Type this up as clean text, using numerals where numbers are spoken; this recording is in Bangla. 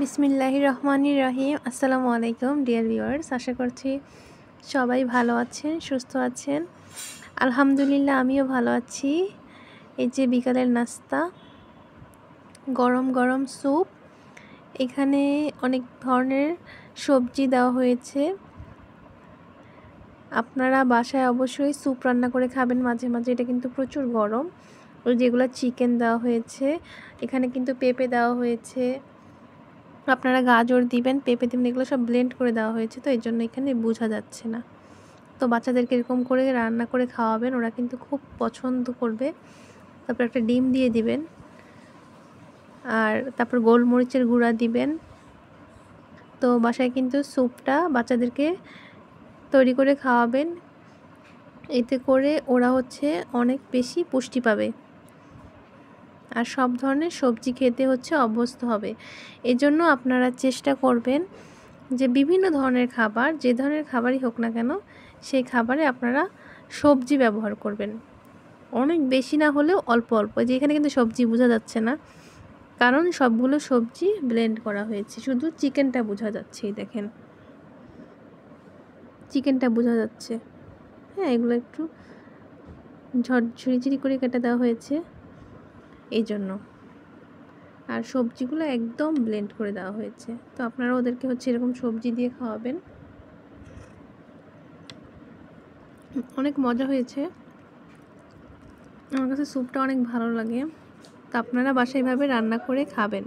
বিসমিল্লাহির রহমানির রহিম। আসসালামু আলাইকুম ডিয়ার ভিউয়ার্স, আশা করছি সবাই ভালো আছেন, সুস্থ আছেন। আলহামদুলিল্লাহ আমিও ভালো আছি। এই যে বিকালের নাস্তা, গরম গরম স্যুপ, এখানে অনেক ধরনের সবজি দেওয়া হয়েছে। আপনারা বাসায় অবশ্যই স্যুপ রান্না করে খাবেন মাঝে মাঝে, এটা কিন্তু প্রচুর গরম। ওই যেগুলো চিকেন দেওয়া হয়েছে, এখানে কিন্তু পেঁপে দেওয়া হয়েছে, আপনারা গাজর দিবেন, পেঁপে দিবেন, এগুলো সব ব্লেন্ড করে দেওয়া হয়েছে, তো এই জন্য এখানে বোঝা যাচ্ছে না। তো বাচ্চাদেরকে এরকম করে রান্না করে খাওয়াবেন, ওরা কিন্তু খুব পছন্দ করবে। তারপর একটা ডিম দিয়ে দিবেন, আর তারপর গোলমরিচের গুঁড়া দিবেন। তো বাসায় কিন্তু স্যুপটা বাচ্চাদেরকে তৈরি করে খাওয়াবেন, এতে করে ওরা অনেক বেশি পুষ্টি পাবে আর সব ধরনের সবজি খেতে অভ্যস্ত হবে। এজন্য আপনারা চেষ্টা করবেন যে বিভিন্ন ধরনের খাবার, যে ধরনের খাবারই হোক না কেন, সেই খাবারে আপনারা সবজি ব্যবহার করবেন। অনেক বেশি না হলেও অল্প অল্প। যে এখানে কিন্তু সবজি বোঝা যাচ্ছে না, কারণ সবগুলো সবজি ব্লেন্ড করা হয়েছে, শুধু চিকেনটা বোঝা যাচ্ছে। এই দেখেন, চিকেনটা বোঝা যাচ্ছে। হ্যাঁ, এগুলো একটু ঝিরিঝিরি করে কেটে দেওয়া হয়েছে এই জন্য, আর সবজিগুলো একদম ব্লেন্ড করে দেওয়া হয়েছে। তো আপনারা ওদেরকে এরকম সবজি দিয়ে খাওয়াবেন। অনেক মজা হয়েছে, আমার কাছে স্যুপটা অনেক ভালো লাগে। তো আপনারা বাসায় এভাবে রান্না করে খাবেন।